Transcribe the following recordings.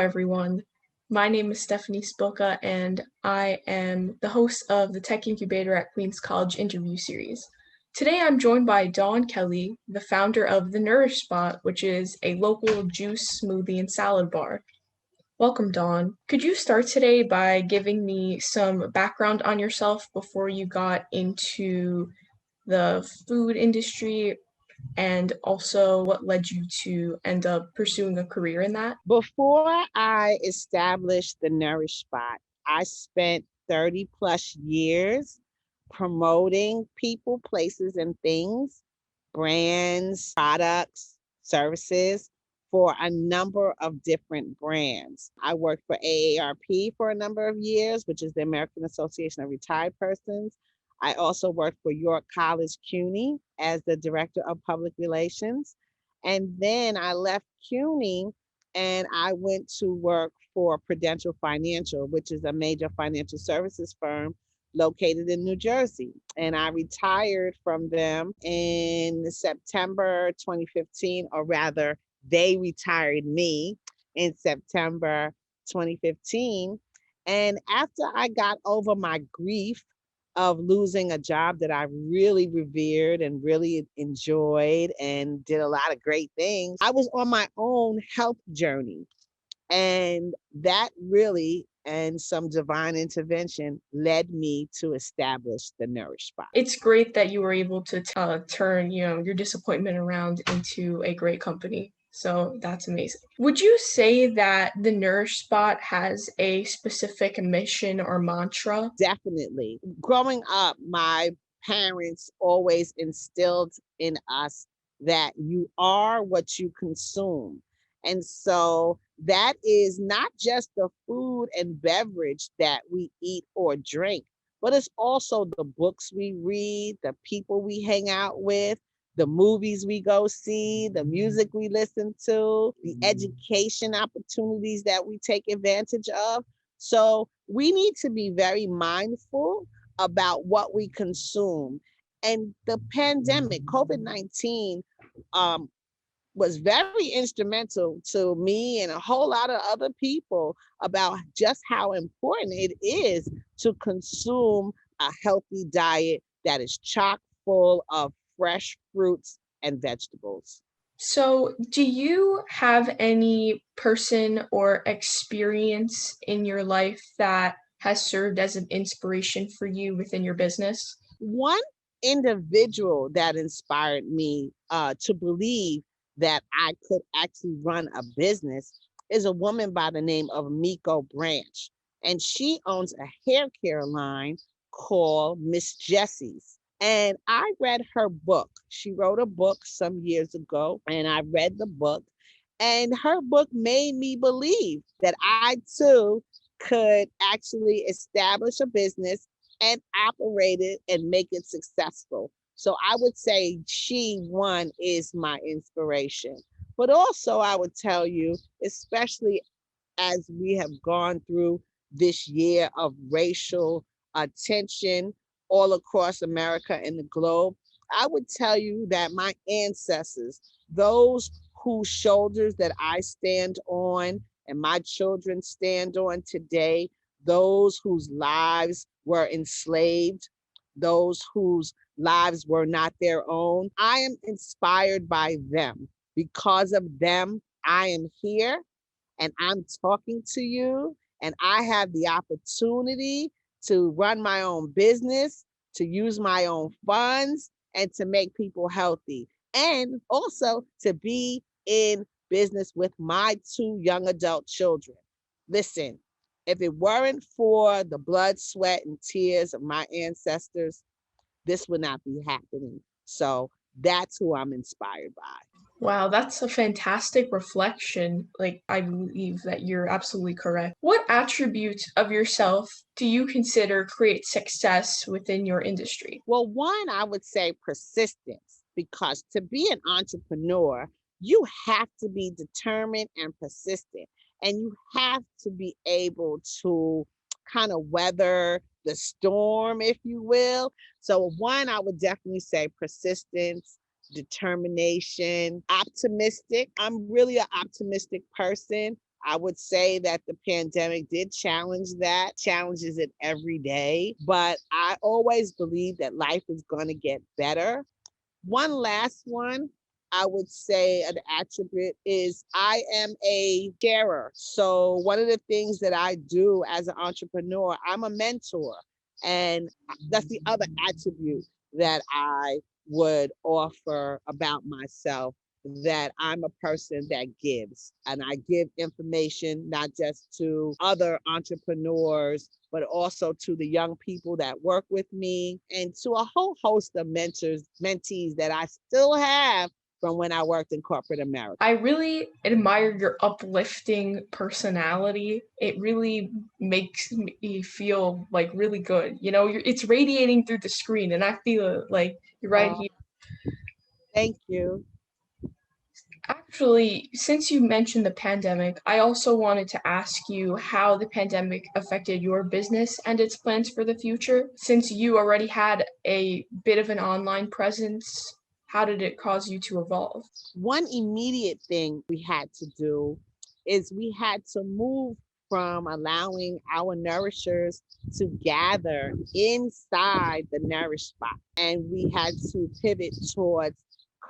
everyone. My name is Stephanie Spilka, and I am the host of the Tech Incubator at Queens College interview series. Today, I'm joined by Dawn Kelly, the founder of the Nourish Spot, which is a local juice, smoothie, and salad bar. Welcome, Dawn. Could you start today by giving me some background on yourself before you got into the food industry and also what led you to end up pursuing a career in that? Before I established the Nourish Spot, I spent 30 plus years promoting people, places, and things, brands, products, services for a number of different brands. I worked for AARP for a number of years, which is the American Association of Retired Persons. I also worked for York College CUNY as the Director of Public Relations. And then I left CUNY and I went to work for Prudential Financial, which is a major financial services firm located in New Jersey. And I retired from them in September 2015, or rather, they retired me in September 2015. And after I got over my grief of losing a job that I really revered and really enjoyed and did a lot of great things, I was on my own health journey. And that really and some divine intervention led me to establish the Nourish Spot. It's great that you were able to turn, your disappointment around into a great company. So that's amazing. Would you say that the Nourish Spot has a specific mission or mantra? Definitely. Growing up, my parents always instilled in us that you are what you consume. And so that is not just the food and beverage that we eat or drink, but it's also the books we read, the people we hang out with, the movies we go see, the music we listen to, the education opportunities that we take advantage of. So we need to be very mindful about what we consume. And the pandemic, COVID-19, um, was very instrumental to me and a whole lot of other people about just how important it is to consume a healthy diet that is chock full of fresh fruits and vegetables. So, do you have any person or experience in your life that has served as an inspiration for you within your business? One individual that inspired me to believe that I could actually run a business is a woman by the name of Miko Branch. And she owns a hair care line called Miss Jessie's. And I read her book. She wrote a book some years ago, and I read the book. And her book made me believe that I too could actually establish a business and operate it and make it successful. So I would say she, one, is my inspiration. But also, I would tell you, especially as we have gone through this year of racial tension all across America and the globe, I would tell you that my ancestors, those whose shoulders that I stand on and my children stand on today, those whose lives were enslaved, those whose lives were not their own, I am inspired by them. Because of them, I am here and I'm talking to you, and I have the opportunity to run my own business, to use my own funds, and to make people healthy, and also to be in business with my two young adult children. Listen, if it weren't for the blood, sweat, and tears of my ancestors, this would not be happening. So that's who I'm inspired by. Wow, that's a fantastic reflection. Like, I believe that you're absolutely correct. What attributes of yourself do you consider create success within your industry? Well, one, I would say persistence, because to be an entrepreneur, you have to be determined and persistent, and you have to be able to kind of weather the storm, if you will. So, one, I would definitely say persistence, determination, optimistic. I'm really an optimistic person. I would say that the pandemic did challenges it every day, but I always believe that life is going to get better. One last one, I would say an attribute is I am a sharer. So one of the things that I do as an entrepreneur, I'm a mentor. And that's the other attribute that I would offer about myself, that I'm a person that gives, and I give information not just to other entrepreneurs, but also to the young people that work with me and to a whole host of mentees that I still have from when I worked in corporate America. I really admire your uplifting personality. It really makes me feel like really good. It's radiating through the screen, and I feel like you're right Oh, here. thank you. Actually, since you mentioned the pandemic, I also wanted to ask you how the pandemic affected your business and its plans for the future. Since you already had a bit of an online presence, how did it cause you to evolve? One immediate thing we had to do is we had to move from allowing our nourishers to gather inside the Nourish Spot, and we had to pivot towards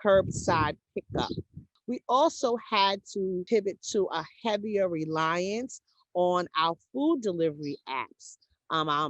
curbside pickup. We also had to pivot to a heavier reliance on our food delivery apps,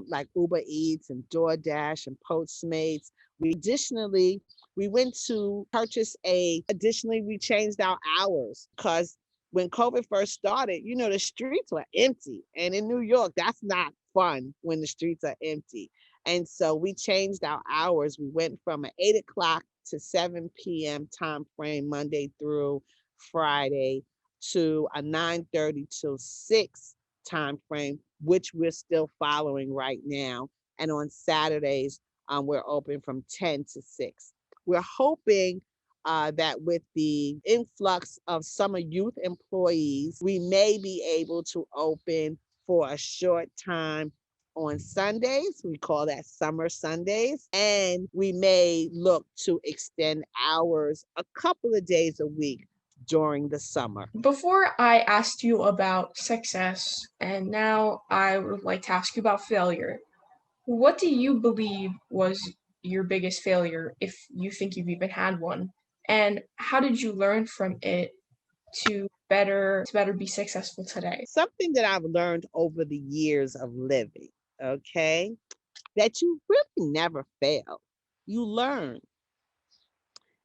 like Uber Eats and DoorDash and Postmates. We went to purchase additionally, we changed our hours because when COVID first started, the streets were empty. And in New York, that's not fun when the streets are empty. And so we changed our hours. We went from an 8 o'clock to 7 p.m. time frame, Monday through Friday, to a 9:30 till 6 time frame, which we're still following right now. And on Saturdays, we're open from 10 to 6. We're hoping that with the influx of summer youth employees, we may be able to open for a short time on Sundays. We call that summer Sundays. And we may look to extend hours a couple of days a week during the summer. Before I asked you about success, and now I would like to ask you about failure. What do you believe was your biggest failure, if you think you've even had one? And how did you learn from it to better be successful today? Something that I've learned over the years of living, okay, that you really never fail. You learn.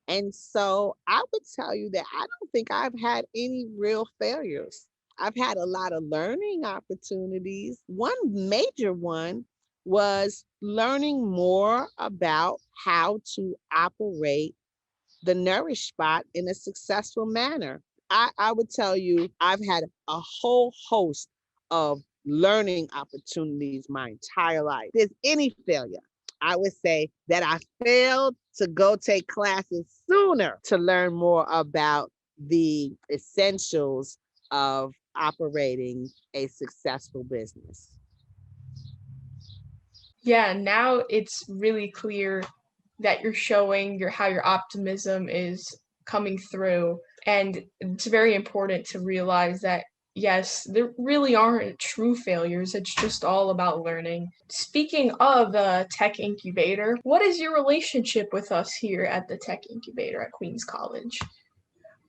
And so I would tell you that I don't think I've had any real failures. I've had a lot of learning opportunities. One major one was learning more about how to operate the Nourish Spot in a successful manner. I would tell you, I've had a whole host of learning opportunities my entire life. If there's any failure, I would say that I failed to go take classes sooner to learn more about the essentials of operating a successful business. Yeah, now it's really clear that you're showing how your optimism is coming through. And it's very important to realize that, yes, there really aren't true failures. It's just all about learning. Speaking of the tech incubator, what is your relationship with us here at the tech incubator at Queens College?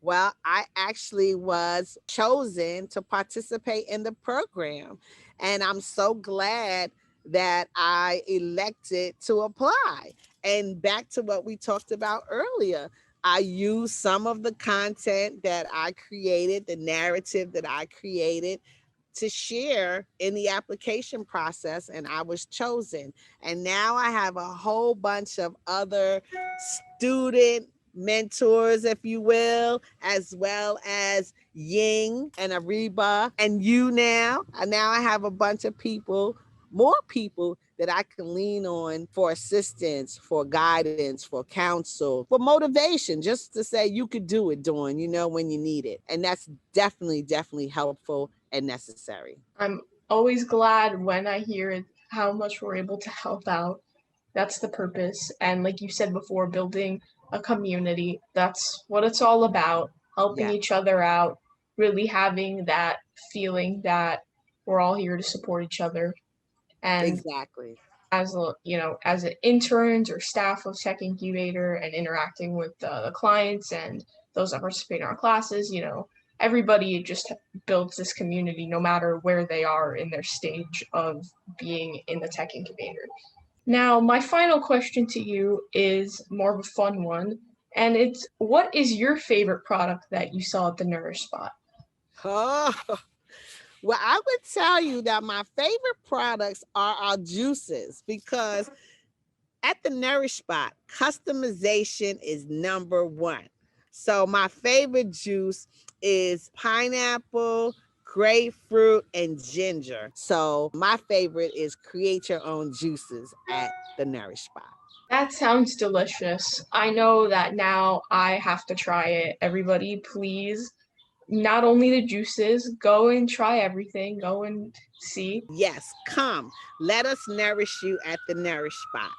Well, I actually was chosen to participate in the program. And I'm so glad that I elected to apply. And back to what we talked about earlier, I used some of the content that I created, the narrative that I created, to share in the application process, and I was chosen. And now I have a whole bunch of other student mentors, if you will, as well as Ying and Ariba and you now. And now I have a bunch of people, more people that I can lean on for assistance, for guidance, for counsel, for motivation, just to say you could do it, Dawn, when you need it. And that's definitely, definitely helpful and necessary. I'm always glad when I hear how much we're able to help out. That's the purpose. And like you said before, building a community. That's what it's all about, helping Yeah. each other out. really having that feeling that we're all here to support each other. And Exactly. as a, as an interns or staff of Tech Incubator and interacting with the clients and those that participate in our classes, everybody just builds this community no matter where they are in their stage of being in the Tech Incubator. Now, my final question to you is more of a fun one, and it's, what is your favorite product that you saw at the Nourish Spot? Oh, well, I would tell you that my favorite products are our juices because at the Nourish Spot, customization is number one. So my favorite juice is pineapple, grapefruit, and ginger. So my favorite is create your own juices at the Nourish Spot. That sounds delicious. I know that now I have to try it. Everybody, please, not only the juices, go and try everything. Go and see. Yes, come. Let us nourish you at the Nourish Spot.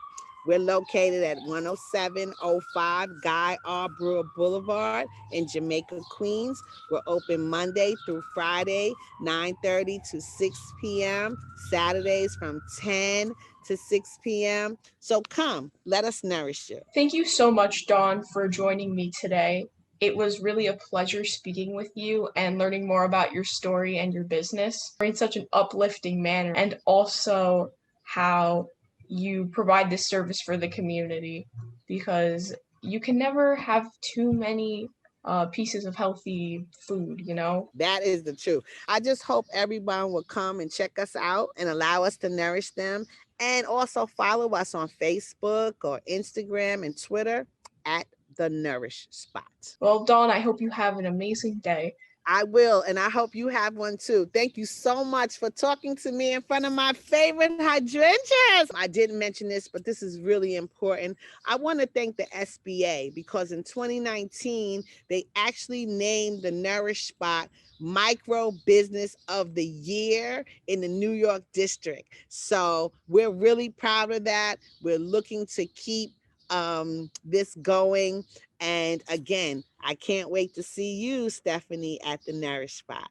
We're located at 10705 Guy R. Brewer Boulevard in Jamaica, Queens. We're open Monday through Friday, 9:30 to 6 p.m., Saturdays from 10 to 6 p.m. So come, let us nourish you. Thank you so much, Dawn, for joining me today. It was really a pleasure speaking with you and learning more about your story and your business in such an uplifting manner, and also how you provide this service for the community, because you can never have too many pieces of healthy food. That is the truth. I just hope everyone will come and check us out and allow us to nourish them. And also follow us on Facebook or Instagram and Twitter at The Nourish Spot. Well, Dawn, I hope you have an amazing day. I will, and I hope you have one too. Thank you so much for talking to me in front of my favorite hydrangeas. I didn't mention this, but this is really important. I want to thank the SBA because in 2019, they actually named the Nourish Spot Micro Business of the Year in the New York District. So we're really proud of that. We're looking to keep this going. And again, I can't wait to see you, Stephanie, at the Nourish Spot.